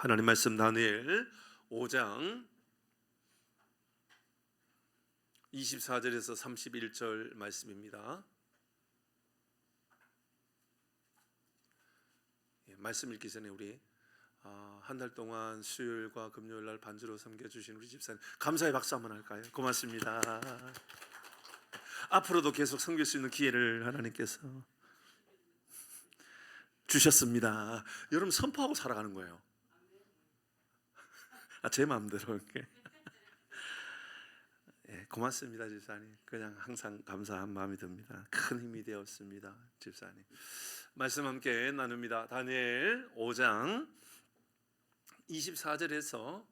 하나님 말씀 다니엘 5장 24절에서 31절 말씀입니다. 말씀 읽기 전에 우리 한 달 동안 수요일과 금요일 날 반주로 섬겨주신 우리 집사님 감사의 박수 한번 할까요? 고맙습니다. 앞으로도 계속 섬길 수 있는 기회를 하나님께서 주셨습니다. 여러분 선포하고 살아가는 거예요. 제 마음대로 이렇게. 고맙습니다, 집사님. 그냥 항상 감사한 마음이 듭니다. 큰 힘이 되었습니다, 집사님. 말씀 함께 나눕니다. 다니엘 5장 24절에서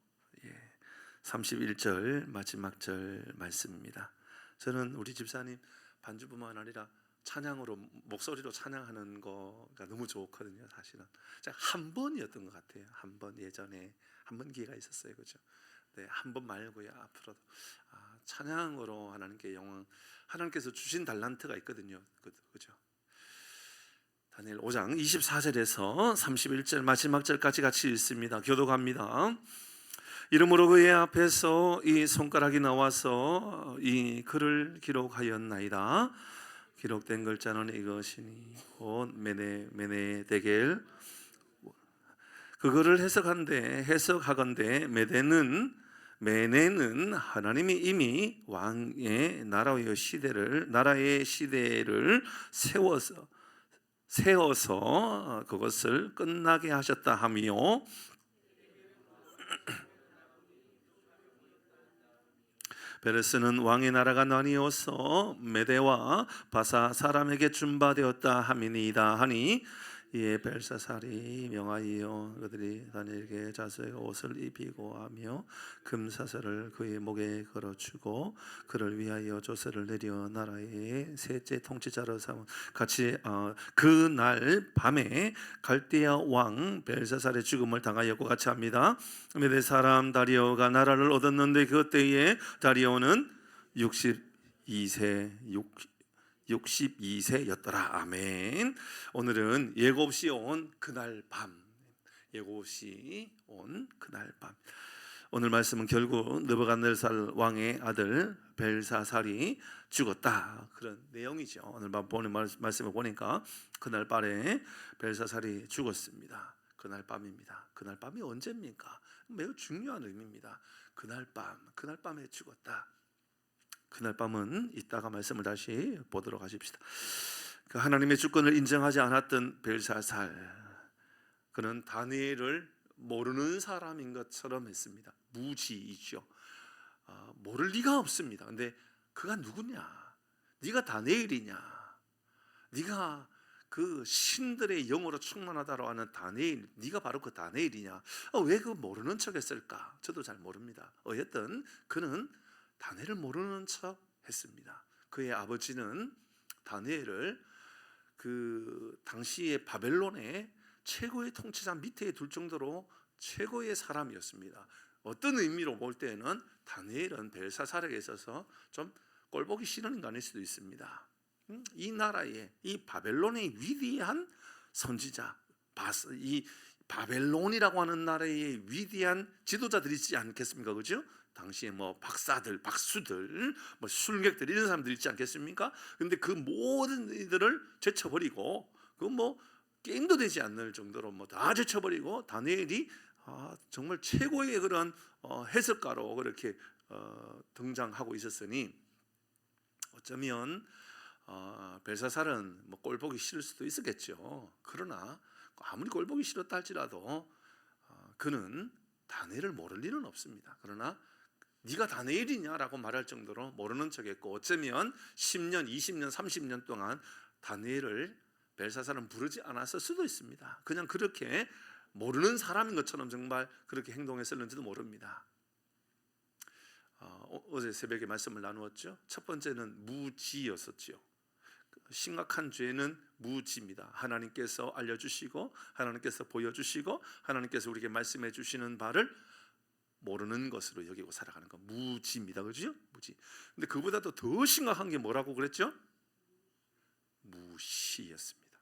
31절 마지막 절 말씀입니다. 저는 우리 집사님 반주뿐만 아니라 찬양으로 목소리로 찬양하는 거가 너무 좋거든요. 사실은 제가 한 번이었던 것 같아요. 한 번 예전에 한 번 기회가 있었어요, 그죠? 네, 한 번 말고요. 앞으로도 찬양으로 하나님께 영광, 하나님께서 주신 달란트가 있거든요, 그죠? 다니엘 5장 24절에서 31절 마지막 절까지 같이 읽습니다. 교독합니다. 이러므로 그의 앞에서 이 손가락이 나와서 이 글을 기록하였나이다. 기록된 글자는 이것이니 곧 메네데겔. 그거를 해석하건대 메네는 하나님이 이미 왕의 나라의 시대를 세워서 그것을 끝나게 하셨다 하며, 베르스는 왕의 나라가 나뉘어서 메대와 바사 사람에게 준바되었다 함이니이다 하니, 이에 벨사살이 명하여 그들이 다니엘에게 자수의 옷을 입히고 하며 금사슬을 그의 목에 걸어주고 그를 위하여 조세를 내려 나라의 셋째 통치자로 삼은 같이 그날 밤에 갈대아 왕 벨사살의 죽음을 당하였고 같이 합니다. 메대 사람 다리오가 나라를 얻었는데 그때에 다리오는 62세였더라. 아멘. 오늘은 예고시 온 그날 밤. 예고시 온 그날 밤. 오늘 말씀은 결국 느부갓네살 왕의 아들 벨사살이 죽었다, 그런 내용이죠. 오늘 보는 말씀을 보니까 그날 밤에 벨사살이 죽었습니다. 그날 밤입니다. 그날 밤이 언제입니까? 매우 중요한 의미입니다. 그날 밤에 죽었다. 그날 밤은 이따가 말씀을 다시 보도록 하십시다. 그 하나님의 주권을 인정하지 않았던 벨사살, 그는 다니엘을 모르는 사람인 것처럼 했습니다. 무지이죠. 모를 리가 없습니다. 근데 그가 누구냐? 네가 다니엘이냐? 네가 그 신들의 영으로 충만하다고 하는 다니엘, 네가 바로 그 다니엘이냐? 왜 그 모르는 척 했을까? 저도 잘 모릅니다. 어쨌든 그는 다니엘을 모르는 척 했습니다. 그의 아버지는 다니엘을 그 당시의 바벨론의 최고의 통치자 밑에 둘 정도로 최고의 사람이었습니다. 어떤 의미로 볼 때는 다니엘은 벨사살에게 있어서 좀 꼴보기 싫은 인간일 수도 있습니다. 이 나라의, 이 바벨론의 위대한 선지자, 이 바벨론이라고 하는 나라의 위대한 지도자들이 있지 않겠습니까? 그죠? 당시에 박수들, 술객들, 이런 사람들 있지 않겠습니까? 근데 그 모든 이들을 제쳐버리고, 게임도 되지 않을 정도로 다 제쳐버리고, 다니엘이 정말 최고의 그런 해석가로 그렇게 등장하고 있었으니, 어쩌면 벨사살은 꼴보기 싫을 수도 있었겠죠. 그러나 아무리 꼴보기 싫었다 할지라도 그는 다니엘을 모를 일은 없습니다. 그러나 네가 다니엘이냐라고 말할 정도로 모르는 척했고, 어쩌면 10년, 20년, 30년 동안 다니엘을 벨사살은 부르지 않았을 수도 있습니다. 그냥 그렇게 모르는 사람인 것처럼 정말 그렇게 행동했을는지도 모릅니다. 어제 새벽에 말씀을 나누었죠. 첫 번째는 무지였었죠. 심각한 죄는 무지입니다. 하나님께서 알려주시고, 하나님께서 보여주시고, 하나님께서 우리에게 말씀해 주시는 바를 모르는 것으로 여기고 살아가는 거, 무지입니다. 그렇죠? 무지. 근데 그보다도 더 심각한 게 뭐라고 그랬죠? 무시였습니다.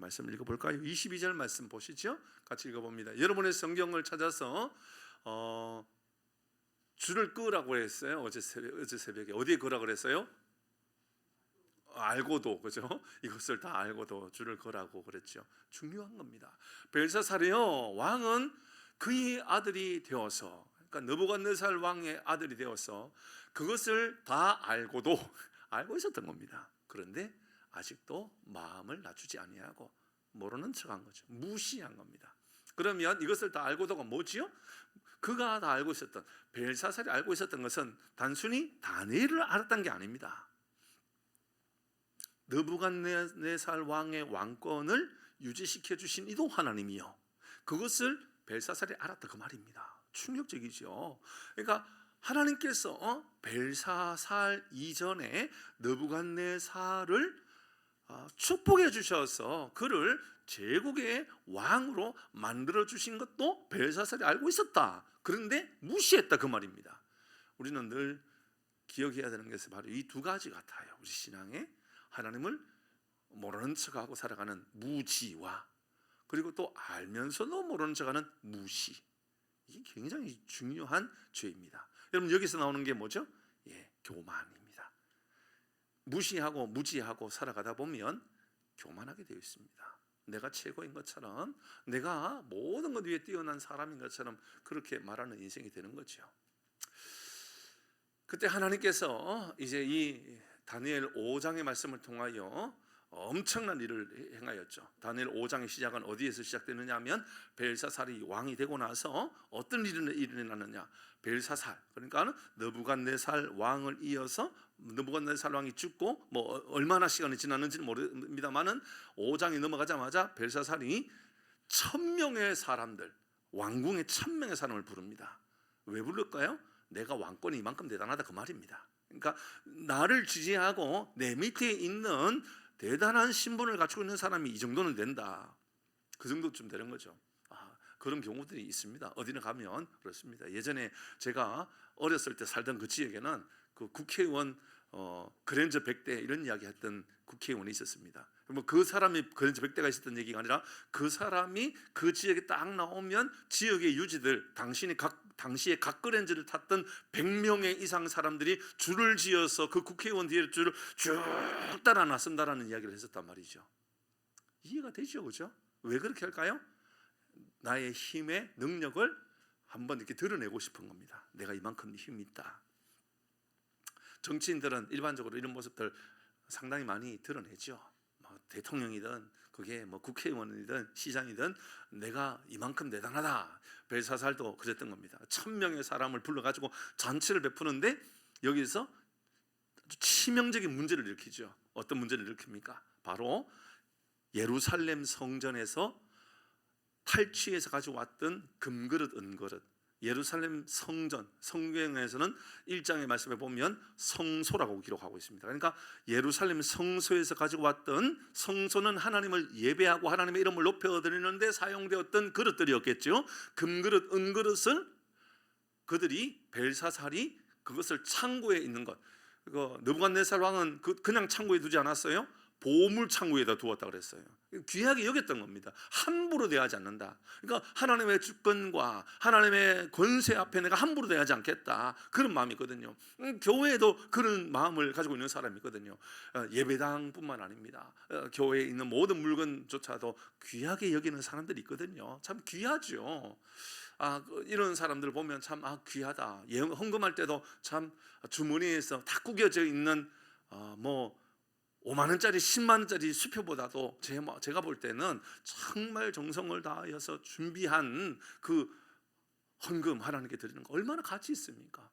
말씀을 읽어볼까요? 22절 말씀 보시죠. 같이 읽어봅니다. 여러분의 성경을 찾아서 줄을 끄라고 했어요. 어제 새벽에 어디에 끄라고 그랬어요? 알고도, 그죠? 이것을 다 알고도 줄을 거라고 그랬죠. 중요한 겁니다. 벨사살이요, 왕은 그의 아들이 되어서, 그러니까 느부갓네살 왕의 아들이 되어서 그것을 다 알고도 알고 있었던 겁니다. 그런데 아직도 마음을 낮추지 아니하고 모르는 척한 거죠. 무시한 겁니다. 그러면 이것을 다 알고도가 뭐지요? 그가 다 알고 있었던, 벨사살이 알고 있었던 것은 단순히 다니엘을 알았던 게 아닙니다. 느부갓네살 왕의 왕권을 유지시켜 주신 이도 하나님이요, 그것을 벨사살이 알았다, 그 말입니다. 충격적이죠. 그러니까 하나님께서 벨사살 이전에 느부갓네살을 축복해 주셔서 그를 제국의 왕으로 만들어 주신 것도 벨사살이 알고 있었다. 그런데 무시했다, 그 말입니다. 우리는 늘 기억해야 되는 것은 바로 이 두 가지 같아요. 우리 신앙에 하나님을 모르는 척하고 살아가는 무지와, 그리고 또 알면서도 모르는 척하는 무시. 이게 굉장히 중요한 죄입니다. 여러분, 여기서 나오는 게 뭐죠? 교만입니다. 무시하고 무지하고 살아가다 보면 교만하게 되어 있습니다. 내가 최고인 것처럼, 내가 모든 것 위에 뛰어난 사람인 것처럼 그렇게 말하는 인생이 되는 거죠. 그때 하나님께서 이제 이 다니엘 5장의 말씀을 통하여 엄청난 일을 행하였죠. 다니엘 5장의 시작은 어디에서 시작되느냐 하면 벨사살이 왕이 되고 나서 어떤 일이 일어나느냐, 벨사살, 그러니까 느부갓네살 왕을 이어서 느부갓네살 왕이 죽고 뭐 얼마나 시간이 지났는지는 모릅니다만은 5장이 넘어가자마자 벨사살이 1000명의 사람들, 왕궁에 1000명의 사람을 부릅니다. 왜 부를까요? 내가 왕권이 이만큼 대단하다, 그 말입니다. 그러니까 나를 지지하고 내 밑에 있는 대단한 신분을 갖추고 있는 사람이 이 정도는 된다, 그 정도쯤 되는 거죠. 그런 경우들이 있습니다. 어디나 가면 그렇습니다. 예전에 제가 어렸을 때 살던 그 지역에는 그 국회의원 그랜저 100대 이런 이야기 했던 국회의원이 있었습니다. 뭐 그 사람이 그랜저 100대가 있었던 얘기가 아니라 그 사람이 그 지역에 딱 나오면 지역의 유지들, 당시에 각 그랜저를 탔던 100명의 이상 사람들이 줄을 지어서 그 국회의원 뒤에 줄을 쭉 따라 나선다라는 이야기를 했었단 말이죠. 이해가 되죠, 그죠? 왜 그렇게 할까요? 나의 힘의 능력을 한번 이렇게 드러내고 싶은 겁니다. 내가 이만큼 힘이 있다. 정치인들은 일반적으로 이런 모습들 상당히 많이 드러내죠. 대통령이든 그게 뭐 국회의원이든 시장이든 내가 이만큼 대단하다. 벨사살도 그랬던 겁니다. 1000명의 사람을 불러가지고 잔치를 베푸는데 여기서 아주 치명적인 문제를 일으키죠. 어떤 문제를 일으킵니까? 바로 예루살렘 성전에서 탈취해서 가져왔던 금그릇, 은그릇, 예루살렘 성전, 성경에서는 1장의 말씀에 보면 성소라고 기록하고 있습니다. 그러니까 예루살렘 성소에서 가지고 왔던, 성소는 하나님을 예배하고 하나님의 이름을 높여드리는데 사용되었던 그릇들이었겠죠. 금그릇, 은그릇을 그들이, 벨사살이 그것을 창고에 있는 것, 느부갓네살 왕은 그냥 창고에 두지 않았어요. 보물 창고에다 두었다 그랬어요. 귀하게 여겼던 겁니다. 함부로 대하지 않는다. 그러니까 하나님의 주권과 하나님의 권세 앞에 내가 함부로 대하지 않겠다, 그런 마음이거든요. 교회에도 그런 마음을 가지고 있는 사람이 있거든요. 예배당뿐만 아닙니다. 교회에 있는 모든 물건조차도 귀하게 여기는 사람들이 있거든요. 참 귀하죠. 이런 사람들 보면 참 귀하다. 헌금할 때도 참 주머니에서 다 구겨져 있는 5만 원짜리 10만 원짜리 수표보다도 제가 볼 때는 정말 정성을 다해서 준비한 그 헌금 하나님께 드리는 거 얼마나 가치 있습니까?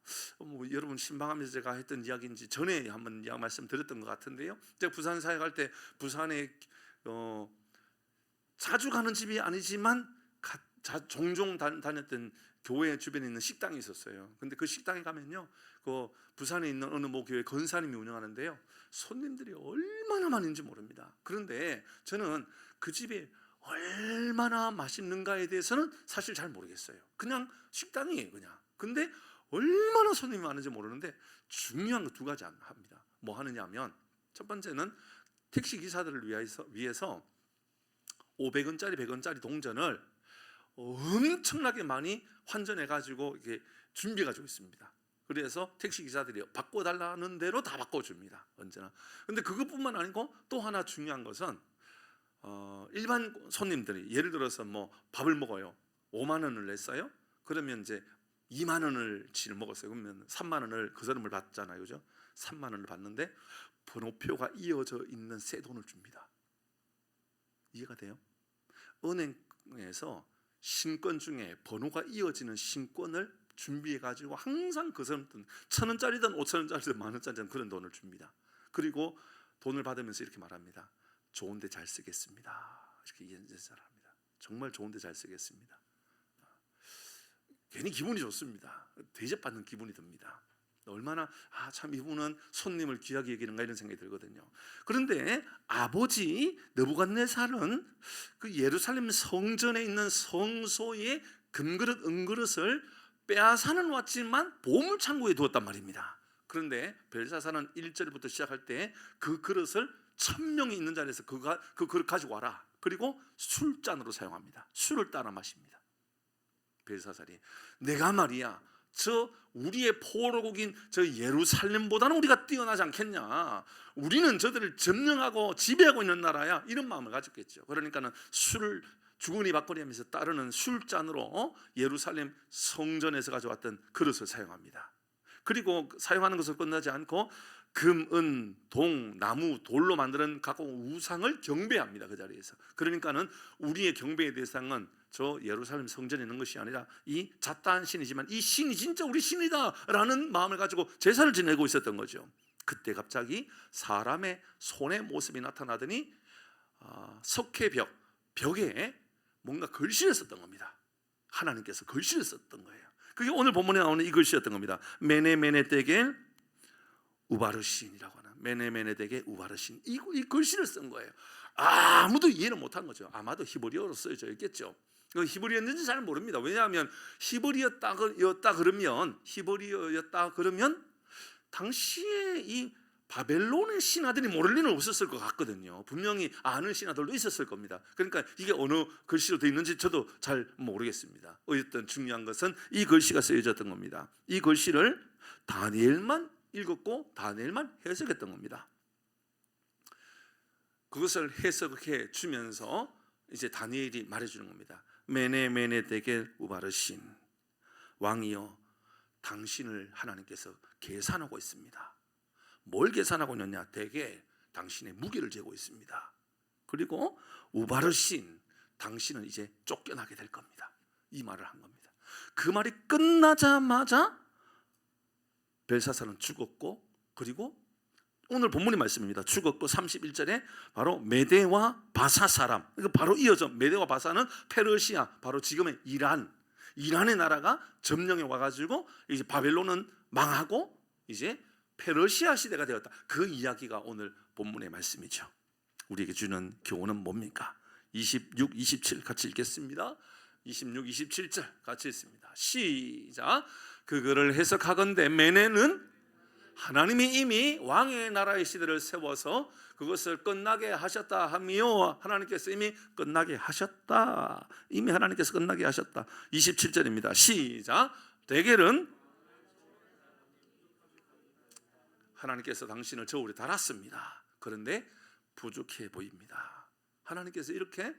여러분 신방하면서 제가 했던 이야기인지 전에 한번 말씀드렸던 것 같은데요. 제가 부산 사역할 때 부산에 자주 가는 집이 아니지만 종종 다녔던 교회 주변에 있는 식당이 있었어요. 근데 그 식당에 가면요, 그 부산에 있는 어느 교회 권사님이 운영하는데요, 손님들이 얼마나 많은지 모릅니다. 그런데 저는 그 집에 얼마나 맛있는가에 대해서는 사실 잘 모르겠어요. 그냥 식당이에요, 그냥. 근데 얼마나 손님이 많은지 모르는데 중요한 거 두 가지 합니다. 뭐 하느냐 하면, 첫 번째는 택시 기사들을 위해서 500원짜리 100원짜리 동전을 엄청나게 많이 환전해 가지고 이게 준비해 가지고 있습니다. 그래서 택시 기사들이 바꿔달라는 대로 다 바꿔줍니다. 언제나. 근데 그것뿐만 아니고 또 하나 중요한 것은 일반 손님들이 예를 들어서 뭐 밥을 먹어요. 5만 원을 냈어요. 그러면 이제 2만 원을치를 먹었어요. 그러면 3만 원을 그 사람을 받잖아요, 그죠? 3만 원을 받는데 번호표가 이어져 있는 새 돈을 줍니다. 이해가 돼요? 은행에서 신권 중에 번호가 이어지는 신권을 준비해 가지고 항상 그 사람들은 1,000원짜리든 5,000원짜리든 10,000원짜리든 그런 돈을 줍니다. 그리고 돈을 받으면서 이렇게 말합니다. 좋은데 잘 쓰겠습니다. 이렇게 인사를 합니다. 정말 좋은데 잘 쓰겠습니다. 괜히 기분이 좋습니다. 대접받는 기분이 듭니다. 얼마나 참 이분은 손님을 귀하게 여기는가 이런 생각이 들거든요. 그런데 아버지 느부갓네살은 그 예루살렘 성전에 있는 성소의 금그릇 은그릇을 빼앗아는 왔지만 보물창고에 두었단 말입니다. 그런데 벨사살은 1절부터 시작할 때 그 그릇을 1,000명이 있는 자리에서 그 그릇 가지고 와라. 그리고 술잔으로 사용합니다. 술을 따라 마십니다. 벨사살이 내가 말이야 저 우리의 포로국인 저 예루살렘보다는 우리가 뛰어나지 않겠냐. 우리는 저들을 점령하고 지배하고 있는 나라야. 이런 마음을 가졌겠죠. 그러니까는 술을 주거니 받거니 하면서 따르는 술잔으로 예루살렘 성전에서 가져왔던 그릇을 사용합니다. 그리고 사용하는 것을 끝나지 않고 금, 은, 동, 나무, 돌로 만드는 각종 우상을 경배합니다. 그 자리에서. 그러니까는 우리의 경배의 대상은 저 예루살렘 성전에 있는 것이 아니라 이 잣다한 신이지만 이 신이 진짜 우리 신이다라는 마음을 가지고 제사를 지내고 있었던 거죠. 그때 갑자기 사람의 손의 모습이 나타나더니 석회벽, 벽에 뭔가 글씨를 썼던 겁니다. 하나님께서 글씨를 썼던 거예요. 그게 오늘 본문에 나오는 이 글씨였던 겁니다. 메네메네데겔 우바르신이라고 하는 메네메네데겔 우바르신. 이 글씨를 쓴 거예요. 아무도 이해를 못한 거죠. 아마도 히브리어로 쓰여져 있겠죠. 히브리어였는지 잘 모릅니다. 왜냐하면 히브리어였다 그러면 당시에 이 바벨론의 신하들이 모를 리는 없었을 것 같거든요. 분명히 아는 신하들도 있었을 겁니다. 그러니까 이게 어느 글씨로 되어 있는지 저도 잘 모르겠습니다. 어쨌든 중요한 것은 이 글씨가 쓰여졌던 겁니다. 이 글씨를 다니엘만 읽었고 다니엘만 해석했던 겁니다. 그것을 해석해 주면서 이제 다니엘이 말해주는 겁니다. 메네메네데겔 우바르신, 왕이여 당신을 하나님께서 계산하고 있습니다. 뭘 계산하고 있느냐? 대개 당신의 무게를 재고 있습니다. 그리고 우바르신, 당신은 이제 쫓겨나게 될 겁니다. 이 말을 한 겁니다. 그 말이 끝나자마자 벨사살은 죽었고, 그리고 오늘 본문의 말씀입니다. 죽었고 31절에 바로 메대와 바사 사람, 바로 이어져 메대와 바사는 페르시아, 바로 지금의 이란의 나라가 점령해 와가지고 이제 바벨론은 망하고 이제 페르시아 시대가 되었다. 그 이야기가 오늘 본문의 말씀이죠. 우리에게 주는 교훈은 뭡니까? 26, 27 같이 읽겠습니다. 26, 27절 같이 읽습니다. 시작. 그거를 해석하건대 메네는 하나님이 이미 왕의 나라의 시대를 세워서 그것을 끝나게 하셨다 하며 하나님께서 이미 끝나게 하셨다. 이미 하나님께서 끝나게 하셨다. 27절입니다. 시작. 대겔은 하나님께서 당신을 저울에 달았습니다. 그런데 부족해 보입니다. 하나님께서 이렇게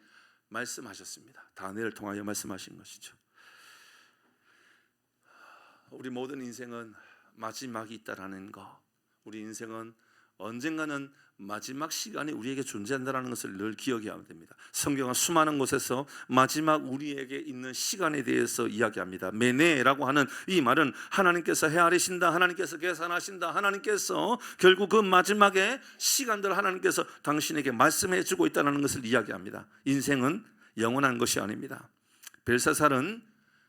말씀하셨습니다. 다니엘을 통하여 말씀하신 것이죠. 우리 모든 인생은 마지막이 있다라는 거, 우리 인생은 언젠가는 마지막 시간이 우리에게 존재한다는 것을 늘 기억해야 됩니다. 성경은 수많은 곳에서 마지막 우리에게 있는 시간에 대해서 이야기합니다. 메네라고 하는 이 말은 하나님께서 헤아리신다, 하나님께서 계산하신다, 하나님께서 결국 그 마지막에 시간들 하나님께서 당신에게 말씀해 주고 있다는 것을 이야기합니다. 인생은 영원한 것이 아닙니다. 벨사살은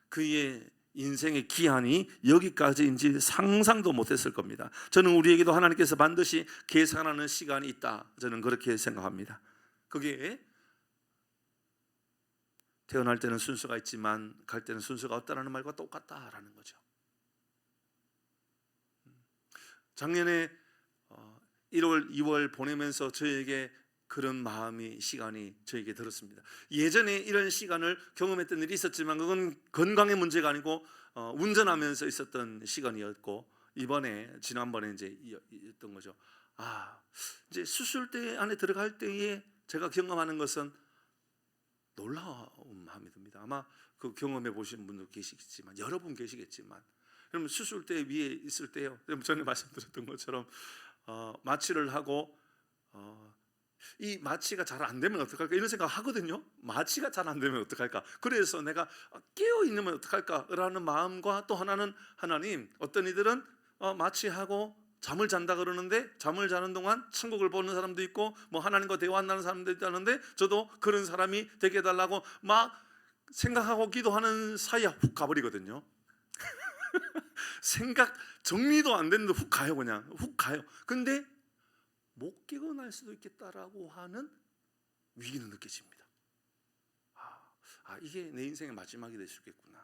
그의 인생의 기한이 여기까지인지 상상도 못했을 겁니다. 저는 우리에게도 하나님께서 반드시 계산하는 시간이 있다, 저는 그렇게 생각합니다. 그게 태어날 때는 순서가 있지만 갈 때는 순서가 없다는 말과 똑같다라는 거죠. 작년에 1월, 2월 보내면서 저에게 그런 마음이 시간이 저에게 들었습니다. 예전에 이런 시간을 경험했던 일이 있었지만 그건 건강의 문제가 아니고 운전하면서 있었던 시간이었고, 지난번에 이제 있던 거죠. 이제 수술대 안에 들어갈 때에 제가 경험하는 것은 놀라운 마음이 듭니다. 아마 그 경험해 보신 분도 계시겠지만, 여러분 계시겠지만, 그러면 수술대 위에 있을 때요, 전에 말씀드렸던 것처럼 마취를 하고 이 마취가 잘 안 되면 어떡할까 이런 생각 하거든요. 마취가 잘 안 되면 어떡할까, 그래서 내가 깨어 있으면 어떡할까라는 마음과, 또 하나는 하나님, 어떤 이들은 마취하고 잠을 잔다 그러는데 잠을 자는 동안 천국을 보는 사람도 있고 뭐 하나님과 대화한다는 사람도 있다는데, 저도 그런 사람이 되게 해달라고 막 생각하고 기도하는 사이에 훅 가버리거든요. 생각 정리도 안 됐는데 훅 가요. 그냥 훅 가요. 근데 못 깨어날 수도 있겠다라고 하는 위기는 느껴집니다. 이게 내 인생의 마지막이 될 수 있겠구나.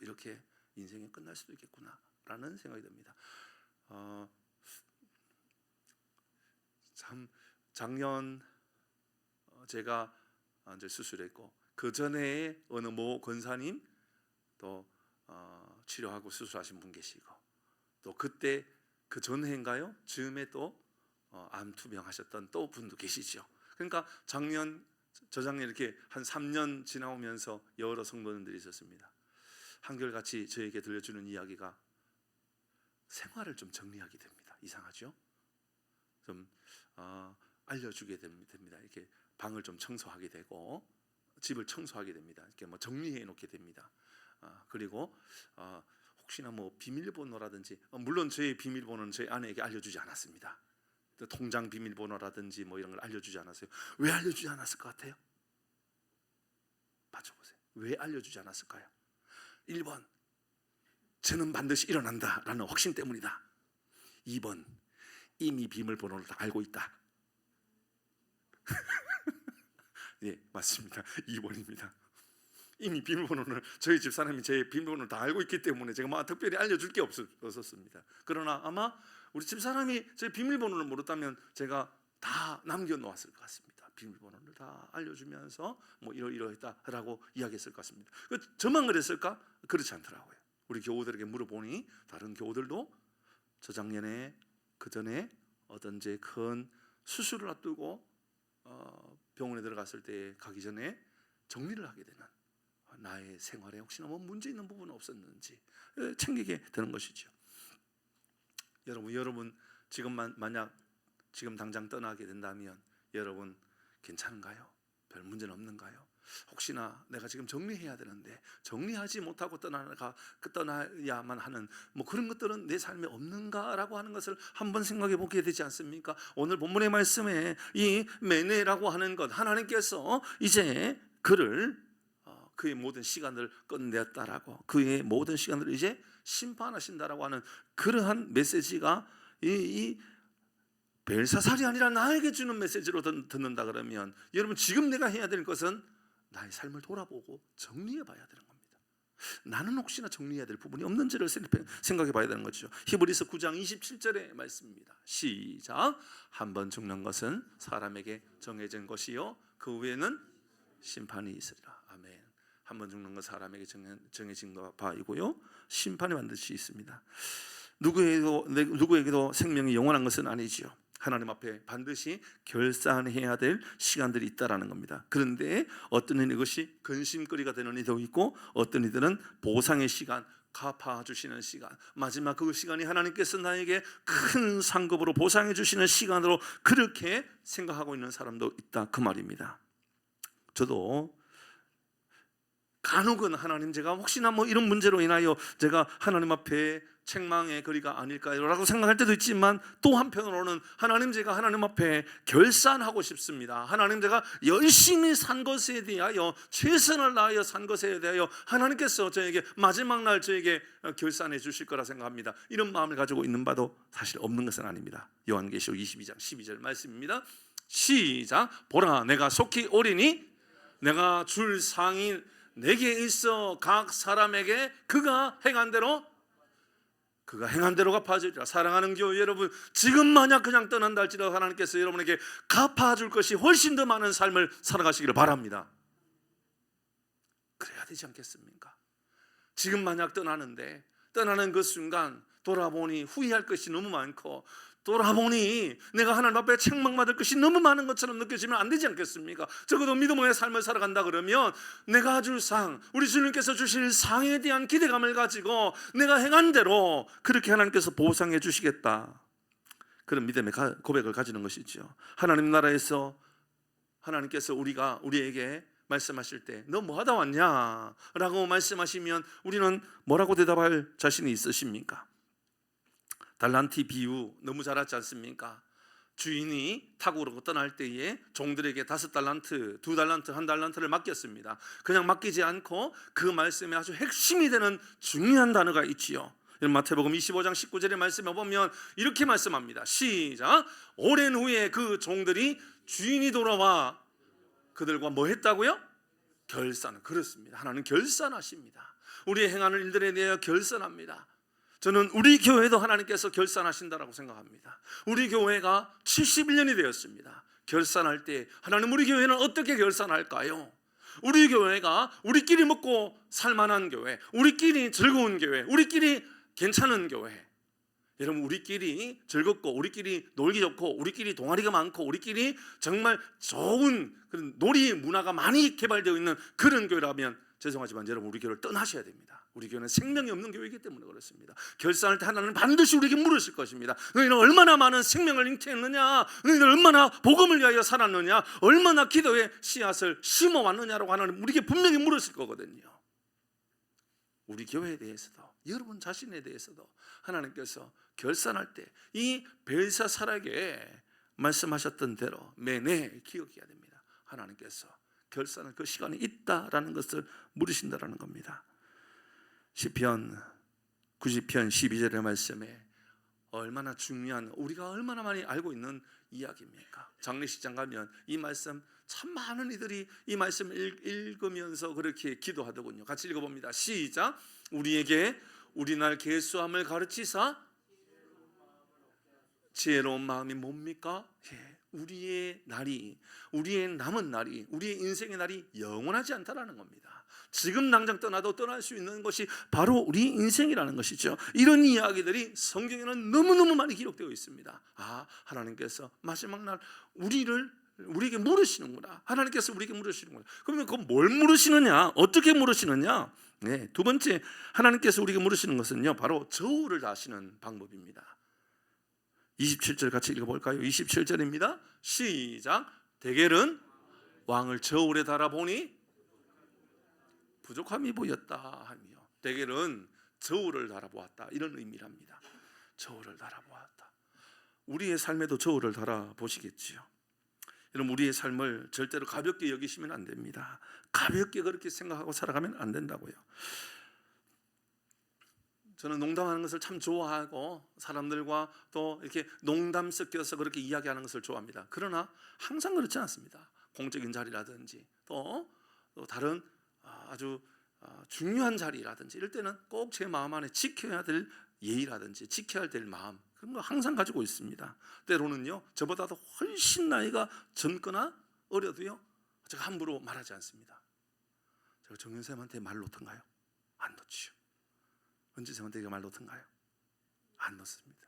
이렇게 인생이 끝날 수도 있겠구나 라는 생각이 듭니다. 참, 작년 제가 이제 수술했고, 그 전에 어느 모 권사님 또 치료하고 수술하신 분 계시고, 또 그때 그 전해인가요? 즈음에 또 암투병 하셨던 또 분도 계시죠. 그러니까 저작년 이렇게 한 3년 지나오면서 여러 성도님들이 있었습니다. 한결같이 저에게 들려주는 이야기가 생활을 좀 정리하게 됩니다. 이상하죠? 좀 알려주게 됩니다. 이렇게 방을 좀 청소하게 되고 집을 청소하게 됩니다. 이렇게 뭐 정리해 놓게 됩니다. 그리고 혹시나 뭐 비밀번호라든지, 물론 저의 비밀번호는 저희 아내에게 알려주지 않았습니다. 통장 비밀번호라든지 뭐 이런 걸 알려주지 않았어요. 왜 알려주지 않았을 것 같아요? 맞춰보세요. 왜 알려주지 않았을까요? 1번, 저는 반드시 일어난다 라는 확신 때문이다. 2번, 이미 비밀번호를 다 알고 있다. 예, 맞습니다. 2번입니다. 이미 비밀번호를, 저희 집사람이 제 비밀번호를 다 알고 있기 때문에 제가 막 특별히 알려줄 게 없었습니다. 그러나 아마 우리 집사람이 제 비밀번호를 모르다면 제가 다 남겨놓았을 것 같습니다. 비밀번호를 다 알려주면서 뭐 이러이러했다라고 이야기했을 것 같습니다. 저만 그랬을까? 그렇지 않더라고요. 우리 교우들에게 물어보니 다른 교우들도 저작년에 그 전에 어떤 이제 큰 수술을 앞두고 병원에 들어갔을 때 가기 전에 정리를 하게 되는, 나의 생활에 혹시나 뭐 문제 있는 부분은 없었는지 챙기게 되는 것이죠. 여러분 만약 지금 당장 떠나게 된다면 여러분 괜찮은가요? 별 문제는 없는가요? 혹시나 내가 지금 정리해야 되는데 정리하지 못하고 떠나야만 하는 뭐 그런 것들은 내 삶에 없는가라고 하는 것을 한번 생각해 보게 되지 않습니까? 오늘 본문의 말씀에 이 메네라고 하는 것, 하나님께서 이제 그의 모든 시간을 끝냈다라고, 그의 모든 시간을 이제 심판하신다라고 하는 그러한 메시지가 이 벨사살이 아니라 나에게 주는 메시지로 듣는다 그러면, 여러분 지금 내가 해야 될 것은 나의 삶을 돌아보고 정리해 봐야 되는 겁니다. 나는 혹시나 정리해야 될 부분이 없는지를 생각해 봐야 되는 거죠. 히브리서 9장 27절의 말씀입니다. 시작. 한 번 죽는 것은 사람에게 정해진 것이요 그 후에는 심판이 있으리라. 아멘. 한 번 죽는 건 사람에게 정해진 바이고요, 심판이 반드시 있습니다. 누구에게도 생명이 영원한 것은 아니지요. 하나님 앞에 반드시 결산해야 될 시간들이 있다라는 겁니다. 그런데 어떤 이는 이것이 근심거리가 되는 이도 있고, 어떤 이들은 보상의 시간, 갚아주시는 시간, 마지막 그 시간이 하나님께서 나에게 큰 상급으로 보상해 주시는 시간으로 그렇게 생각하고 있는 사람도 있다, 그 말입니다. 저도 간혹은 하나님, 제가 혹시나 뭐 이런 문제로 인하여 제가 하나님 앞에 책망의 거리가 아닐까요? 라고 생각할 때도 있지만, 또 한편으로는 하나님, 제가 하나님 앞에 결산하고 싶습니다. 하나님, 제가 열심히 산 것에 대하여, 최선을 다하여 산 것에 대하여 하나님께서 저에게 마지막 날 저에게 결산해 주실 거라 생각합니다. 이런 마음을 가지고 있는 바도 사실 없는 것은 아닙니다. 요한계시록 22장 12절 말씀입니다. 시작. 보라, 내가 속히 오리니 내가 줄 상이 내게 있어 각 사람에게 그가 행한 대로 그가 행한 대로 갚아주리라. 사랑하는 교회 여러분, 지금 만약 그냥 떠난다 할지라도 하나님께서 여러분에게 갚아줄 것이 훨씬 더 많은 삶을 살아가시기를 바랍니다. 그래야 되지 않겠습니까? 지금 만약 떠나는데 떠나는 그 순간 돌아보니 후회할 것이 너무 많고 돌아보니 내가 하나님 앞에 책망받을 것이 너무 많은 것처럼 느껴지면 안 되지 않겠습니까? 적어도 믿음의 삶을 살아간다 그러면 내가 줄 상, 우리 주님께서 주실 상에 대한 기대감을 가지고 내가 행한 대로 그렇게 하나님께서 보상해 주시겠다, 그런 믿음의 고백을 가지는 것이죠. 하나님 나라에서 하나님께서 우리에게 말씀하실 때 너 뭐 하다 왔냐? 라고 말씀하시면 우리는 뭐라고 대답할 자신이 있으십니까? 달란트 비유 너무 잘 알지 않습니까? 주인이 탁으로 떠날 때에 종들에게 5달란트, 2달란트, 1달란트를 맡겼습니다. 그냥 맡기지 않고 그 말씀에 아주 핵심이 되는 중요한 단어가 있지요. 마태복음 25장 19절의 말씀에 보면 이렇게 말씀합니다. 시작. 오랜 후에 그 종들이 주인이 돌아와 그들과 뭐 했다고요? 결산. 그렇습니다. 하나님 결산하십니다. 우리의 행하는 일들에 대하여 결산합니다. 저는 우리 교회도 하나님께서 결산하신다라고 생각합니다. 우리 교회가 71년이 되었습니다. 결산할 때 하나님 우리 교회는 어떻게 결산할까요? 우리 교회가 우리끼리 먹고 살만한 교회, 우리끼리 즐거운 교회, 우리끼리 괜찮은 교회, 여러분 우리끼리 즐겁고 우리끼리 놀기 좋고 우리끼리 동아리가 많고 우리끼리 정말 좋은 그런 놀이 문화가 많이 개발되어 있는 그런 교회라면 죄송하지만 여러분 우리 교회를 떠나셔야 됩니다. 우리 교회는 생명이 없는 교회이기 때문에 그렇습니다. 결산할 때 하나님은 반드시 우리에게 물으실 것입니다. 너희는 얼마나 많은 생명을 잉태했느냐, 너희는 얼마나 복음을 위하여 살았느냐, 얼마나 기도의 씨앗을 심어왔느냐라고 하나님 우리에게 분명히 물으실 거거든요. 우리 교회에 대해서도 여러분 자신에 대해서도 하나님께서 결산할 때 이 벨사살에게 말씀하셨던 대로 매내 기억해야 됩니다. 하나님께서 결산할 그 시간이 있다라는 것을 물으신다라는 겁니다. 시편 90편 12절의 말씀에 얼마나 중요한, 우리가 얼마나 많이 알고 있는 이야기입니까? 장례식장 가면 이 말씀 참 많은 이들이 이 말씀을 읽으면서 그렇게 기도하더군요. 같이 읽어봅니다. 시작. 우리에게 우리 날 계수함을 가르치사 지혜로운 마음이 뭡니까? 우리의 날이, 우리의 남은 날이, 우리의 인생의 날이 영원하지 않다라는 겁니다. 지금 당장 떠나도 떠날 수 있는 것이 바로 우리 인생이라는 것이죠. 이런 이야기들이 성경에는 너무너무 많이 기록되어 있습니다. 하나님께서 마지막 날 우리에게 물으시는구나. 하나님께서 우리에게 물으시는구나. 그러면 그 뭘 물으시느냐? 어떻게 물으시느냐? 두 번째 하나님께서 우리에게 물으시는 것은요, 바로 저울을 다시는 방법입니다. 27절 같이 읽어볼까요? 27절입니다. 시작. 대겔은 왕을 저울에 달아보니 부족함이 보였다 하며, 대겔은 저울을 달아보았다, 이런 의미랍니다. 저울을 달아보았다. 우리의 삶에도 저울을 달아보시겠지요. 여러분 우리의 삶을 절대로 가볍게 여기시면 안 됩니다. 가볍게 그렇게 생각하고 살아가면 안 된다고요. 저는 농담하는 것을 참 좋아하고 사람들과 또 이렇게 농담 섞여서 그렇게 이야기하는 것을 좋아합니다. 그러나 항상 그렇지 않습니다. 공적인 자리라든지 또 다른 아주 중요한 자리라든지 이럴 때는 꼭 제 마음 안에 지켜야 될 예의라든지 지켜야 될 마음, 그런 거 항상 가지고 있습니다. 때로는요 저보다도 훨씬 나이가 젊거나 어려도요 제가 함부로 말하지 않습니다. 제가 정윤쌤한테 말 놓던가요? 안 놓지요. 은지쌤한테 말 놓던가요? 안 놓습니다.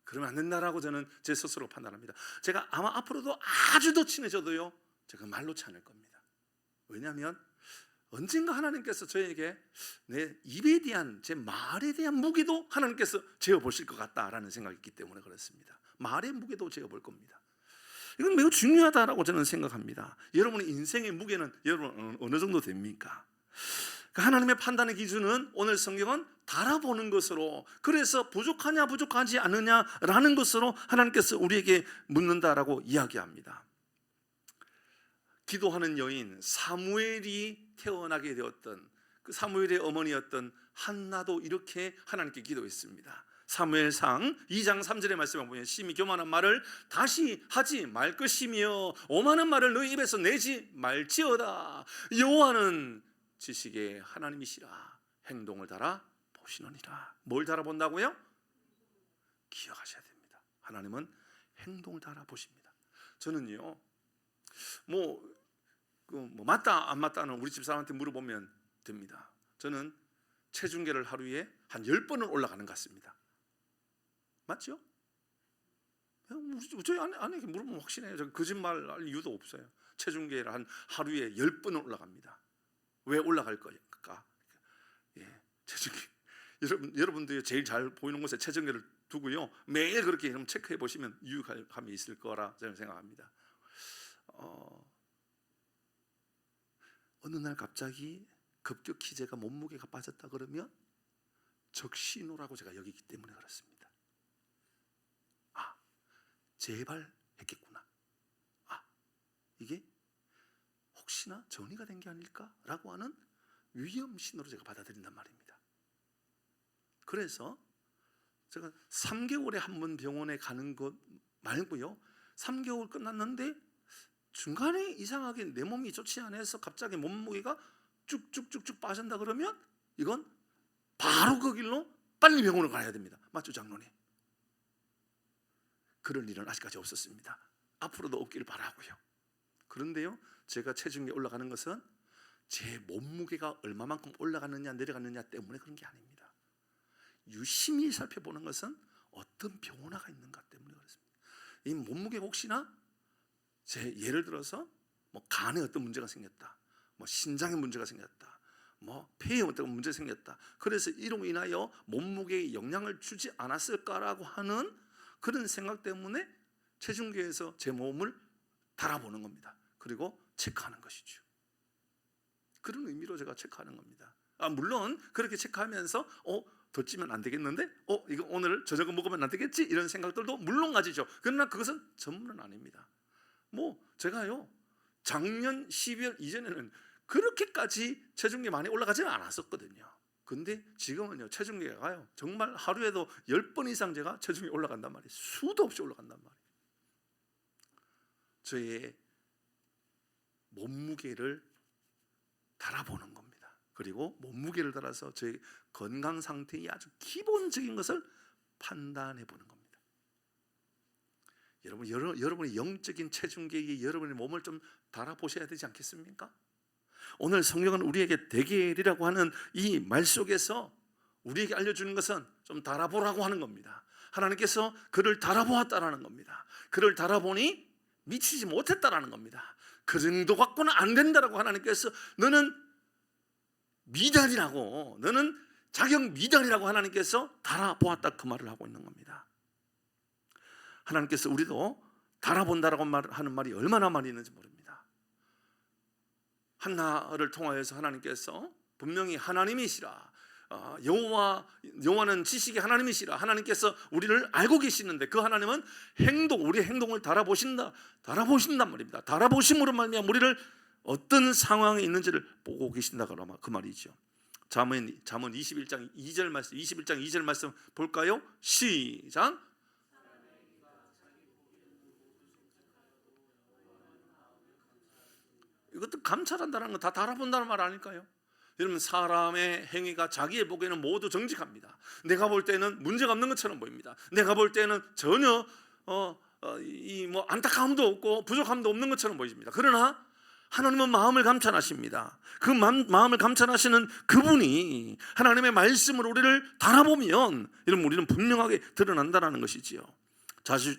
그러면 안 된다라고 저는 제 스스로 판단합니다. 제가 아마 앞으로도 아주 더 친해져도요 제가 말 놓지 않을 겁니다. 왜냐하면 언젠가 하나님께서 저에게 내 입에 대한, 제 말에 대한 무게도 하나님께서 재어보실 것 같다라는 생각이 있기 때문에 그렇습니다. 말의 무게도 재어볼 겁니다. 이건 매우 중요하다라고 저는 생각합니다. 여러분의 인생의 무게는 여러분 어느 정도 됩니까? 하나님의 판단의 기준은 오늘 성경은 달아보는 것으로, 그래서 부족하냐 부족하지 않느냐라는 것으로 하나님께서 우리에게 묻는다라고 이야기합니다. 기도하는 여인 사무엘이 태어나게 되었던 그 사무엘의 어머니였던 한나도 이렇게 하나님께 기도했습니다. 사무엘상 2장 3절의 말씀에 보면 심히 교만한 말을 다시 하지 말 것이며 오만한 말을 너희 입에서 내지 말지어다. 여호와는 지식의 하나님이시라. 행동을 달아 달아보시느니라. 뭘 달아본다고요? 기억하셔야 됩니다. 하나님은 행동을 달아보십니다. 저는요, 맞다 안 맞다는 우리 집 사람한테 물어보면 됩니다. 저는 체중계를 하루에 한 10번은 올라가는 것 같습니다. 맞죠? 저희 아내에게 물어보면 확신해요. 저 거짓말할 이유도 없어요. 체중계를 한 하루에 10번은 올라갑니다. 왜 올라갈 거니까? 예, 체중계. 여러분들이 제일 잘 보이는 곳에 체중계를 두고요, 매일 그렇게 이름 체크해 보시면 유익함이 있을 거라 저는 생각합니다. 어느 날 갑자기 급격히 제가 몸무게가 빠졌다 그러면 적신호라고 제가 여기기 때문에 그렇습니다. 아, 제발 했겠구나. 아, 이게 혹시나 전이가 된 게 아닐까라고 하는 위험 신호로 제가 받아들인단 말입니다. 그래서 제가 3개월에 한 번 병원에 가는 것 말고요, 3개월 끝났는데 중간에 이상하게 내 몸이 좋지 않아서 갑자기 몸무게가 쭉쭉쭉쭉 빠진다 그러면 이건 바로 그 길로 빨리 병원을 가야 됩니다. 맞죠, 장로님? 그런 일은 아직까지 없었습니다. 앞으로도 없기를 바라고요. 그런데요, 제가 체중이 올라가는 것은 제 몸무게가 얼마만큼 올라가느냐 내려가느냐 때문에 그런 게 아닙니다. 유심히 살펴보는 것은 어떤 변화가 있는가 때문에 그렇습니다. 이 몸무게가 혹시나 예를 들어서 간에 어떤 문제가 생겼다, 신장에 문제가 생겼다, 폐에 어떤 문제가 생겼다, 그래서 이로 인하여 몸무게에 영향을 주지 않았을까라고 하는 그런 생각 때문에 체중계에서 제 몸을 달아보는 겁니다. 그리고 체크하는 것이죠. 그런 의미로 제가 체크하는 겁니다. 물론 그렇게 체크하면서 더 찌면 안 되겠는데, 이거 오늘 저녁을 먹으면 안 되겠지, 이런 생각들도 물론 가지죠. 그러나 그것은 전문은 아닙니다. 제가요, 작년 12월 이전에는 그렇게까지 체중계 많이 올라가지는 않았었거든요. 근데 지금은요, 체중계가요 정말 하루에도 10번 이상 제가 체중이 올라간단 말이에요. 수도 없이 올라간단 말이에요. 저의 몸무게를 달아보는 겁니다. 그리고 몸무게를 달아서 저의 건강 상태의 아주 기본적인 것을 판단해 보는 겁니다. 여러분의 영적인 체중계에 여러분의 몸을 좀 달아보셔야 되지 않겠습니까? 오늘 성경은 우리에게 대계리라고 하는 이 말 속에서 우리에게 알려주는 것은 좀 달아보라고 하는 겁니다. 하나님께서 그를 달아보았다라는 겁니다. 그를 달아보니 미치지 못했다라는 겁니다. 그 정도 갖고는 안 된다라고 하나님께서, 너는 미달이라고, 너는 자격 미달이라고 하나님께서 달아보았다, 그 말을 하고 있는 겁니다. 하나님께서 우리도 달아본다라고 하는 말이 얼마나 많이 있는지 모릅니다. 한나를 통하여서 하나님께서 분명히 하나님이시라, 여호와는 지식의 하나님이시라, 하나님께서 우리를 알고 계시는데 그 하나님은 우리의 행동을 달아보신단 말입니다. 달아보심으로 말미암아 우리를 어떤 상황에 있는지를 보고 계신다, 그 말이죠. 잠언 21장 2절 말씀 볼까요? 시작. 이것도 감찰한다는 건 다 달아본다는 말 아닐까요? 여러분, 사람의 행위가 자기의 보기에는 모두 정직합니다. 내가 볼 때는 문제가 없는 것처럼 보입니다. 내가 볼 때는 전혀 안타까움도 없고 부족함도 없는 것처럼 보입니다. 그러나 하나님은 마음을 감찰하십니다. 그 마음을 감찰하시는 그분이 하나님의 말씀으로 우리를 달아보면 여러분, 우리는 분명하게 드러난다는 것이지요.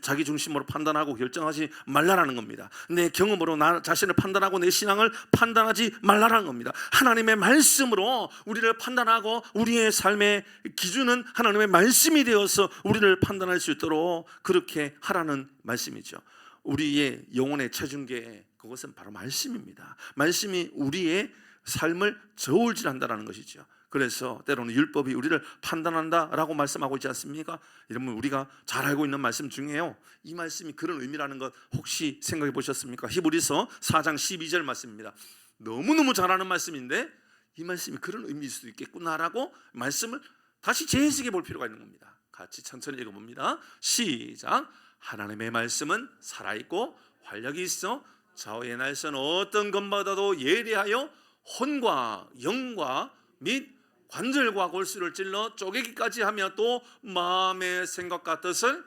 자기 중심으로 판단하고 결정하지 말라라는 겁니다. 내 경험으로 나 자신을 판단하고 내 신앙을 판단하지 말라라는 겁니다. 하나님의 말씀으로 우리를 판단하고 우리의 삶의 기준은 하나님의 말씀이 되어서 우리를 판단할 수 있도록 그렇게 하라는 말씀이죠. 우리의 영혼의 체중계, 그것은 바로 말씀입니다. 말씀이 우리의 삶을 저울질한다는 것이죠. 그래서 때로는 율법이 우리를 판단한다라고 말씀하고 있지 않습니까? 여러분, 우리가 잘 알고 있는 말씀 중에요, 이 말씀이 그런 의미라는 것 혹시 생각해 보셨습니까? 히브리서 4장 12절 말씀입니다. 너무너무 잘 아는 말씀인데 이 말씀이 그런 의미일 수도 있겠구나라고 말씀을 다시 재해석해 볼 필요가 있는 겁니다. 같이 천천히 읽어봅니다. 시작. 하나님의 말씀은 살아있고 활력이 있어 좌우의 날선 어떤 것보다도 예리하여 혼과 영과 및 관절과 골수를 찔러 쪼개기까지 하며 또 마음의 생각과 뜻을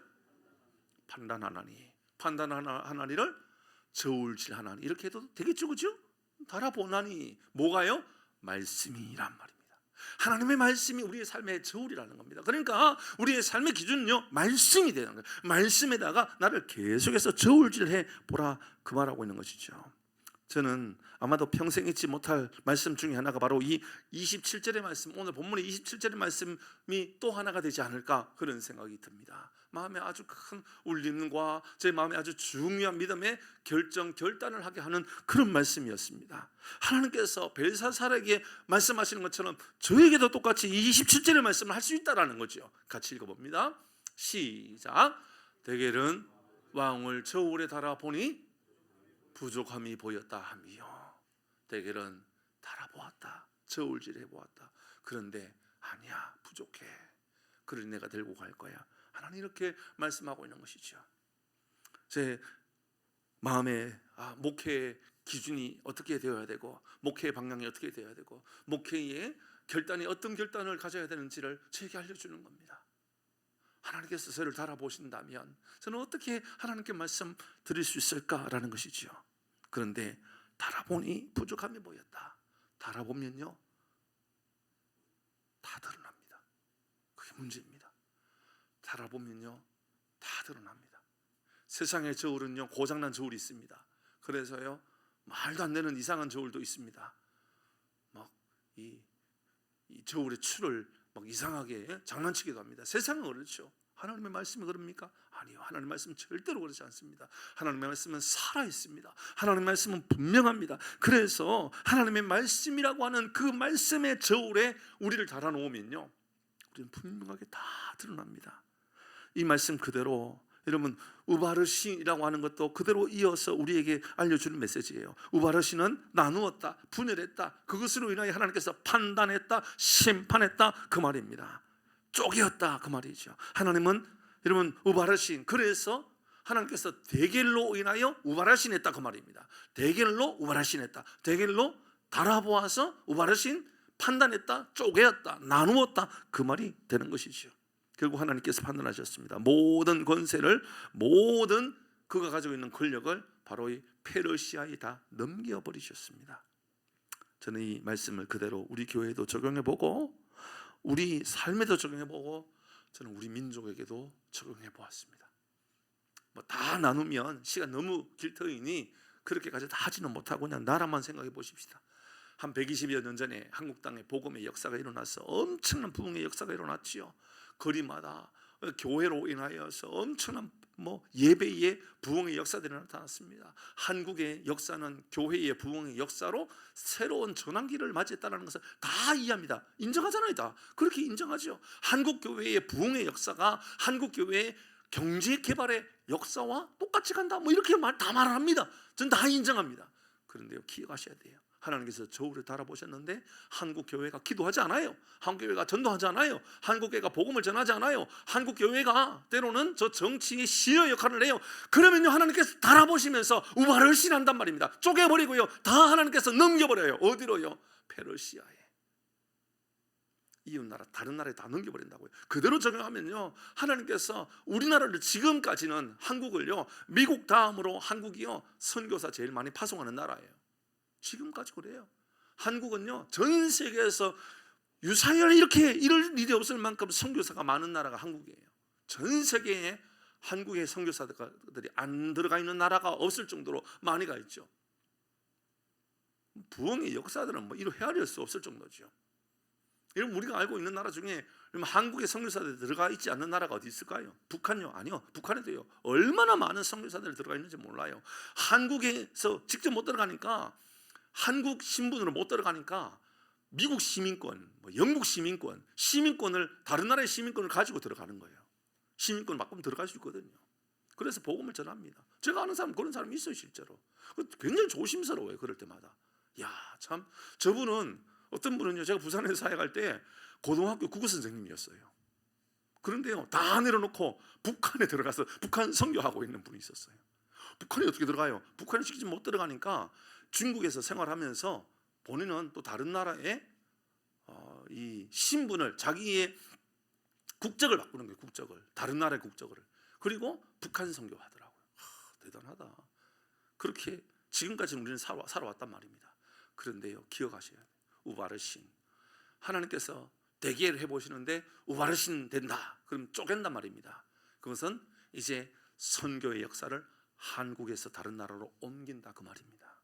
판단하나니를 저울질하나니 이렇게 해도 되겠죠, 그죠? 달아보나니 뭐가요? 말씀이란 말입니다. 하나님의 말씀이 우리의 삶의 저울이라는 겁니다. 그러니까 우리의 삶의 기준은요, 말씀이 되는 거예요. 말씀에다가 나를 계속해서 저울질해 보라, 그 말하고 있는 것이죠. 저는 아마도 평생 잊지 못할 말씀 중에 하나가 바로 이 27절의 말씀, 오늘 본문의 27절의 말씀이 또 하나가 되지 않을까, 그런 생각이 듭니다. 마음에 아주 큰 울림과 제 마음에 아주 중요한 믿음의 결단을 하게 하는 그런 말씀이었습니다. 하나님께서 벨사살에게 말씀하시는 것처럼 저에게도 똑같이 27절의 말씀을 할 수 있다라는 거죠. 같이 읽어봅니다. 시작. 대겔은 왕을 저울에 달아보니 부족함이 보였다 하며, 대겔은 달아보았다, 저울질해 보았다. 그런데 아니야, 부족해. 그러니 내가 들고 갈 거야. 하나님 이렇게 말씀하고 있는 것이죠. 제 마음에 목회의 기준이 어떻게 되어야 되고, 목회의 방향이 어떻게 되어야 되고, 목회의 결단이 어떤 결단을 가져야 되는지를 저에게 알려주는 겁니다. 하나님께서 저를 달아보신다면 저는 어떻게 하나님께 말씀 드릴 수 있을까라는 것이죠. 그런데 달아보니 부족함이 보였다. 달아보면요, 다 드러납니다. 그게 문제입니다. 달아보면요, 다 드러납니다. 세상의 저울은요, 고장난 저울이 있습니다. 그래서요, 말도 안 되는 이상한 저울도 있습니다. 막 이 저울의 줄을 막 이상하게 장난치기도 합니다. 세상은 그렇죠. 하나님의 말씀이 그럽니까? 아니요, 하나님의 말씀은 절대로 그렇지 않습니다. 하나님의 말씀은 살아있습니다. 하나님의 말씀은 분명합니다. 그래서 하나님의 말씀이라고 하는 그 말씀의 저울에 우리를 달아놓으면요, 우리는 분명하게 다 드러납니다. 이 말씀 그대로, 여러분, 우바르신이라고 하는 것도 그대로 이어서 우리에게 알려주는 메시지예요. 우바르신은 나누었다, 분열했다, 그것으로 인하여 하나님께서 판단했다, 심판했다, 그 말입니다. 쪼개었다, 그 말이죠. 하나님은, 여러분, 우바르신, 그래서 하나님께서 대겔로 인하여 우바르신했다, 그 말입니다. 대겔로 우바르신했다, 대겔로 달아보아서 우바르신, 판단했다, 쪼개었다, 나누었다, 그 말이 되는 것이죠. 결국 하나님께서 판단하셨습니다. 모든 권세를, 모든 그가 가지고 있는 권력을 바로 이 페르시아에 다 넘겨버리셨습니다. 저는 이 말씀을 그대로 우리 교회에도 적용해보고, 우리 삶에도 적용해보고, 저는 우리 민족에게도 적용해보았습니다. 뭐 다 나누면 시간 너무 길 터이니 그렇게까지 다 하지는 못하고 그냥 나라만 생각해 보십시다. 한 120여 년 전에 한국 땅에 복음의 역사가 일어나서 엄청난 부흥의 역사가 일어났지요. 거리마다 교회로 인하여서 엄청난 예배의 부흥의 역사들이 나타났습니다. 한국의 역사는 교회의 부흥의 역사로 새로운 전환기를 맞이했다는 것을 다 이해합니다. 인정하잖아요. 다 그렇게 인정하죠. 한국 교회의 부흥의 역사가 한국 교회의 경제 개발의 역사와 똑같이 간다, 이렇게 다 말을 합니다. 전 다 인정합니다. 그런데요, 기억하셔야 돼요. 하나님께서 저울을 달아보셨는데 한국 교회가 기도하지 않아요. 한국 교회가 전도하지 않아요. 한국 교회가 복음을 전하지 않아요. 한국 교회가 때로는 저 정치의 시여 역할을 해요. 그러면요, 하나님께서 달아보시면서 우바르신 한단 말입니다. 쪼개버리고요, 다 하나님께서 넘겨버려요. 어디로요? 페르시아에. 이웃나라, 다른 나라에 다 넘겨버린다고요. 그대로 적용하면요, 하나님께서 우리나라를 지금까지는, 한국을요, 미국 다음으로 한국이요, 선교사 제일 많이 파송하는 나라예요. 지금까지 그래요. 한국은요, 전 세계에서 유사히 이럴 일이 없을 만큼 선교사가 많은 나라가 한국이에요. 전 세계에 한국의 선교사들이 안 들어가 있는 나라가 없을 정도로 많이 가 있죠. 부흥의 역사들은 이로 헤아릴 수 없을 정도죠. 여러분, 우리가 알고 있는 나라 중에 한국의 선교사들이 들어가 있지 않는 나라가 어디 있을까요? 북한요? 아니요. 북한에도요, 얼마나 많은 선교사들이 들어가 있는지 몰라요. 한국에서 직접 못 들어가니까, 한국 신분으로 못 들어가니까 미국 시민권, 영국 시민권을, 다른 나라의 시민권을 가지고 들어가는 거예요. 시민권을 바꾸면 들어갈 수 있거든요. 그래서 복음을 전합니다. 제가 아는 사람, 그런 사람이 있어요, 실제로. 굉장히 조심스러워요, 그럴 때마다. 야, 참, 저분은, 어떤 분은요, 제가 부산에서 사역할 때 고등학교 국어 선생님이었어요. 그런데요, 다 내려놓고 북한에 들어가서 북한 선교하고 있는 분이 있었어요. 북한에 어떻게 들어가요? 북한에 직접 못 들어가니까 중국에서 생활하면서 본인은 또 다른 나라에 이 신분을, 자기의 국적을 바꾸는 거예요. 국적을, 다른 나라의 국적을. 그리고 북한 선교하더라고요. 대단하다. 그렇게 지금까지 우리는 살아왔단 말입니다. 그런데요, 기억하셔야 돼요. 우바르신, 하나님께서 대기를 해보시는데 우바르신 된다, 그럼 쪼갠단 말입니다. 그것은 이제 선교의 역사를 한국에서 다른 나라로 옮긴다, 그 말입니다.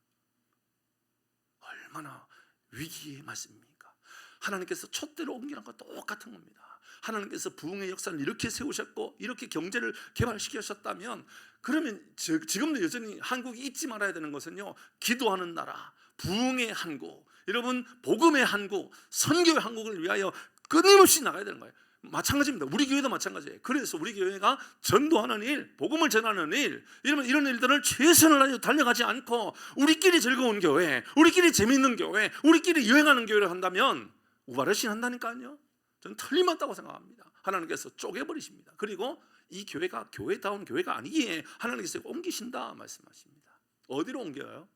얼마나 위기의 말씀입니까? 하나님께서 촛대로 옮기는 것 똑같은 겁니다. 하나님께서 부흥의 역사를 이렇게 세우셨고 이렇게 경제를 개발시키셨다면, 그러면 지금도 여전히 한국이 잊지 말아야 되는 것은요, 기도하는 나라, 부흥의 한국, 여러분 복음의 한국, 선교의 한국을 위하여 끊임없이 나가야 되는 거예요. 마찬가지입니다. 우리 교회도 마찬가지예요. 그래서 우리 교회가 전도하는 일, 복음을 전하는 일, 이런 일들을 최선을 다해 달려가지 않고 우리끼리 즐거운 교회, 우리끼리 재미있는 교회, 우리끼리 여행하는 교회를 한다면 우바르신 한다니까요. 저는 틀림없다고 생각합니다. 하나님께서 쪼개버리십니다. 그리고 이 교회가 교회다운 교회가 아니기에 하나님께서 옮기신다 말씀하십니다. 어디로 옮겨요?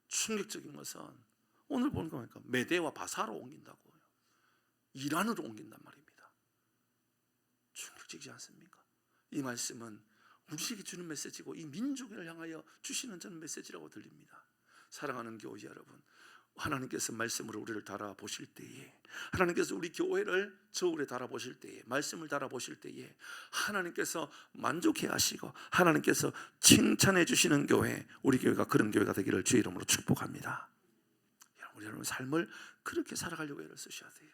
충격적인 것은 오늘 보는 거 보니까 메대와 바사로 옮긴다고요. 이란으로 옮긴단 말입니다. 충격적이지 않습니까? 이 말씀은 우리에게 주는 메시지고 이 민족을 향하여 주시는 저는 메시지라고 들립니다. 사랑하는 교회 여러분, 하나님께서 말씀으로 우리를 달아보실 때에, 하나님께서 우리 교회를 저울에 달아보실 때에, 말씀을 달아보실 때에 하나님께서 만족해 하시고 하나님께서 칭찬해 주시는 교회, 우리 교회가 그런 교회가 되기를 주의 이름으로 축복합니다. 우리 여러분 삶을 그렇게 살아가려고 애를 쓰셔야 돼요.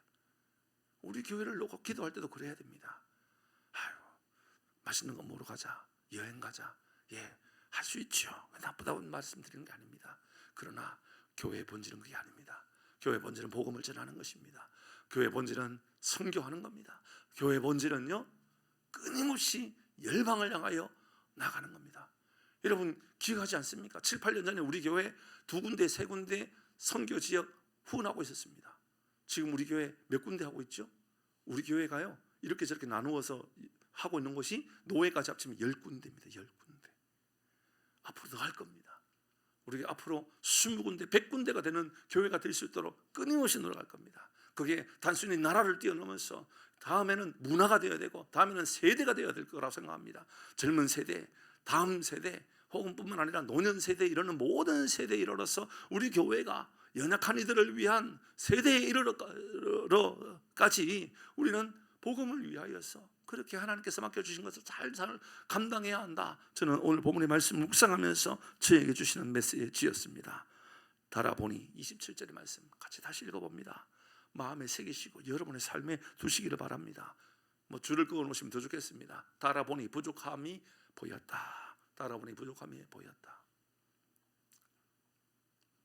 우리 교회를 놓고 기도할 때도 그래야 됩니다. 아유, 맛있는 거 먹으러 가자, 여행 가자, 할 수 있죠. 나쁘다고 말씀드리는 게 아닙니다. 그러나 교회의 본질은 그게 아닙니다. 교회의 본질은 복음을 전하는 것입니다. 교회의 본질은 선교하는 겁니다. 교회의 본질은요, 끊임없이 열방을 향하여 나가는 겁니다. 여러분 기억하지 않습니까? 7, 8년 전에 우리 교회 2군데, 3군데 선교 지역 후원하고 있었습니다. 지금 우리 교회 몇 군데 하고 있죠? 우리 교회가요, 이렇게 저렇게 나누어서 하고 있는 곳이 노회까지 합치면 10군데입니다. 10군데. 앞으로 더 할 겁니다. 우리 앞으로 20군데, 100군데가 되는 교회가 될 수 있도록 끊임없이 노력할 겁니다. 그게 단순히 나라를 뛰어넘어서 다음에는 문화가 되어야 되고 다음에는 세대가 되어야 될 거라고 생각합니다. 젊은 세대, 다음 세대, 혹은 뿐만 아니라 노년 세대에 이르는 모든 세대에 이르러서 우리 교회가 연약한 이들을 위한 세대에 이르러까지 우리는 복음을 위하여서 그렇게 하나님께서 맡겨주신 것을 잘 감당해야 한다. 저는 오늘 본문의 말씀을 묵상하면서 저에게 주시는 메시지였습니다. 달아보니 27절의 말씀 같이 다시 읽어봅니다. 마음에 새기시고 여러분의 삶에 두시기를 바랍니다. 줄을 그어 놓으시면 더 좋겠습니다. 달아보니 부족함이 보였다. 달아보니 부족함이 보였다.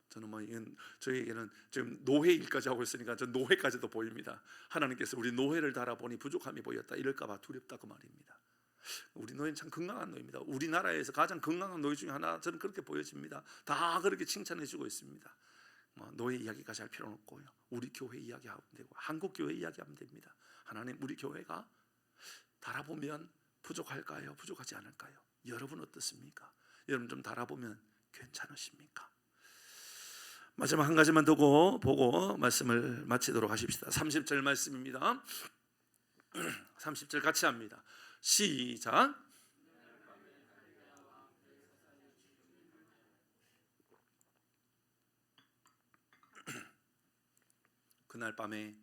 저는 저에게는 지금 노회일까지 하고 있으니까 저 노회까지도 보입니다. 하나님께서 우리 노회를 달아보니 부족함이 보였다, 이럴까봐 두렵다, 그 말입니다. 우리 노회는 참 건강한 노예입니다. 우리나라에서 가장 건강한 노예 중에 하나, 저는 그렇게 보여집니다. 다 그렇게 칭찬해주고 있습니다. 노예 이야기까지 할 필요는 없고요, 우리 교회 이야기하면 되고 한국 교회 이야기하면 됩니다. 하나님, 우리 교회가 달아보면 부족할까요? 부족하지 않을까요? 여러분 어떻습니까? 여러분 좀 달아보면 괜찮으십니까? 마지막 한 가지만 더 보고 말씀을 마치도록 하십시다. 30절 말씀입니다. 30절 같이 합니다. 시작. 그날 밤에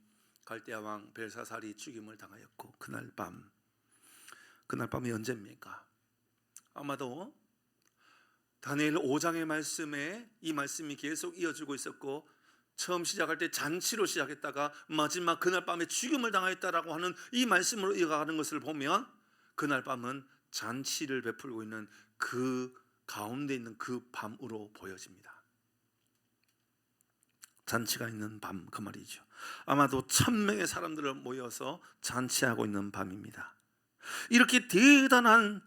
갈대아 왕 벨사살이 죽임을 당하였고, 그날 밤이 언제입니까? 아마도 다니엘 5장의 말씀에 이 말씀이 계속 이어지고 있었고, 처음 시작할 때 잔치로 시작했다가 마지막 그날 밤에 죽임을 당하였다라고 하는 이 말씀으로 이어가는 것을 보면, 그날 밤은 잔치를 베풀고 있는 그 가운데 있는 그 밤으로 보여집니다. 잔치가 있는 밤, 그 말이죠. 아마도 1000명의 사람들을 모여서 잔치하고 있는 밤입니다. 이렇게 대단한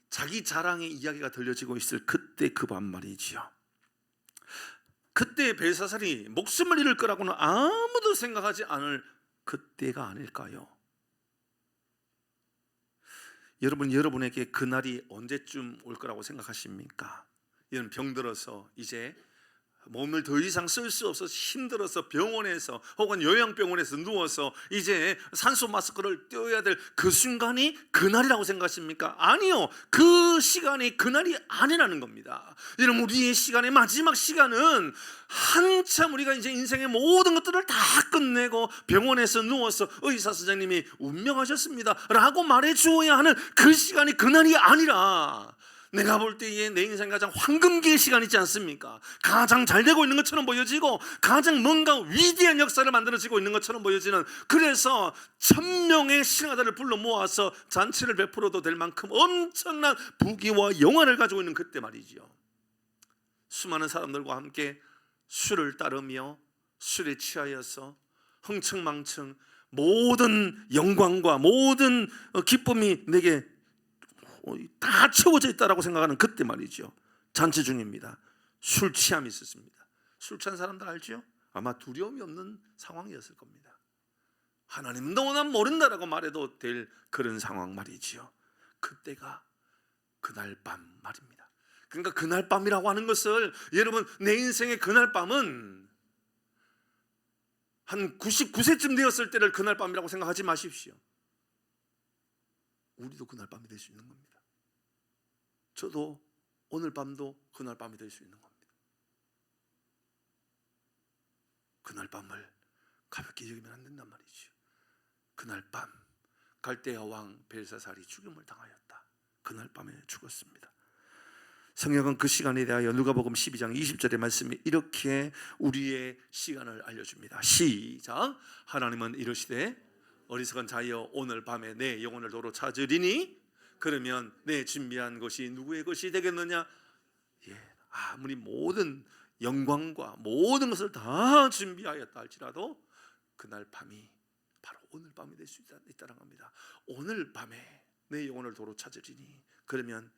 자기 자랑의 이야기가 들려지고 있을 그때 그 밤 말이지요. 그때 벨사살이 목숨을 잃을 거라고는 아무도 생각하지 않을 그때가 아닐까요? 여러분에게 그날이 언제쯤 올 거라고 생각하십니까? 여러분 병들어서 이제 몸을 더 이상 쓸 수 없어서 힘들어서 병원에서 혹은 요양병원에서 누워서 이제 산소 마스크를 떼어야 될 그 순간이 그날이라고 생각하십니까? 아니요, 그 시간이 그날이 아니라는 겁니다. 여러분, 우리의 시간의 마지막 시간은 한참 우리가 이제 인생의 모든 것들을 다 끝내고 병원에서 누워서 의사 선생님이 운명하셨습니다 라고 말해 주어야 하는 그 시간이 그날이 아니라, 내가 볼 때에 내 인생 가장 황금기의 시간 있지 않습니까? 가장 잘 되고 있는 것처럼 보여지고 가장 뭔가 위대한 역사를 만들어지고 있는 것처럼 보여지는, 그래서 1000명의 신하들을 불러 모아서 잔치를 베풀어도 될 만큼 엄청난 부귀와 영화를 가지고 있는 그때 말이지요. 수많은 사람들과 함께 술을 따르며 술에 취하여서 흥청망청 모든 영광과 모든 기쁨이 내게 다 채워져 있다라고 생각하는 그때 말이죠. 잔치 중입니다. 술 취함이 있었습니다. 술 취한 사람들 알죠? 아마 두려움이 없는 상황이었을 겁니다. 하나님 너무나 모른다라고 말해도 될 그런 상황 말이지요. 그때가 그날 밤 말입니다. 그러니까 그날 밤이라고 하는 것을, 여러분, 내 인생의 그날 밤은 한 99세쯤 되었을 때를 그날 밤이라고 생각하지 마십시오. 우리도 그날 밤이 될 수 있는 겁니다. 저도 오늘 밤도 그날 밤이 될 수 있는 겁니다. 그날 밤을 가볍게 여기면 안 된단 말이죠. 그날 밤 갈대아 왕 벨사살이 죽임을 당하였다. 그날 밤에 죽었습니다. 성경은 그 시간에 대하여 누가복음 12장 20절의 말씀이 이렇게 우리의 시간을 알려줍니다. 시작. 하나님은 이르시되 어리석은 자여 오늘 밤에 내 영혼을 도로 찾으리니 그러면 내 준비한 것이 누구의 것이 되겠느냐? 아무리 모든 영광과 모든 것을 다 준비하였다 할지라도 그날 밤이 바로 오늘 밤이 될 수 있다는 겁니다. 오늘 밤에 내 영혼을 도로 찾으리니 그러면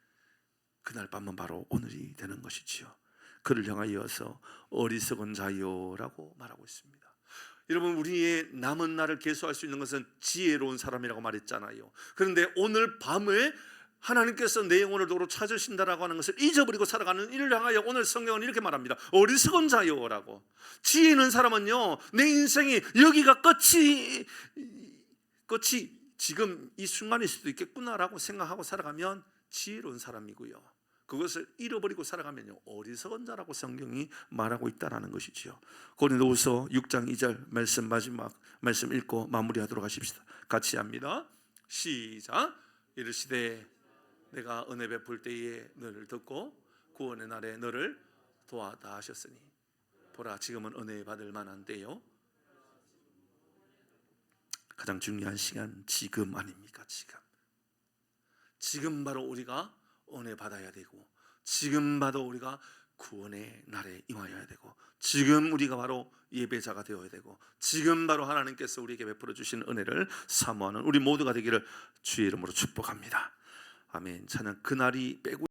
그날 밤은 바로 오늘이 되는 것이지요. 그를 향하여서 어리석은 자요라고 말하고 있습니다. 여러분, 우리의 남은 날을 계수할 수 있는 것은 지혜로운 사람이라고 말했잖아요. 그런데 오늘 밤에 하나님께서 내 영혼을 도로 찾으신다라고 하는 것을 잊어버리고 살아가는 이를 향하여 오늘 성경은 이렇게 말합니다. 어리석은 자요라고. 지혜 있는 사람은요, 내 인생이 여기가 끝이 지금 이 순간일 수도 있겠구나라고 생각하고 살아가면 지혜로운 사람이고요, 그것을 잃어버리고 살아가면요, 어리석은 자라고 성경이 말하고 있다는 것이지요. 고린도후서 6장 2절 말씀, 마지막 말씀 읽고 마무리하도록 하십시다. 같이 합니다. 시작. 이르시되 내가 은혜 베풀 때에 너를 듣고 구원의 날에 너를 도와다 하셨으니 보라 지금은 은혜 받을 만한 때요. 가장 중요한 시간 지금 아닙니까? 지금 바로 우리가 은혜 받아야 되고, 지금 바로 우리가 구원의 날에 임하여야 되고, 지금 우리가 바로 예배자가 되어야 되고, 지금 바로 하나님께서 우리에게 베풀어 주신 은혜를 사모하는 우리 모두가 되기를 주의 이름으로 축복합니다. 아멘. 찬양. 그날이 빼고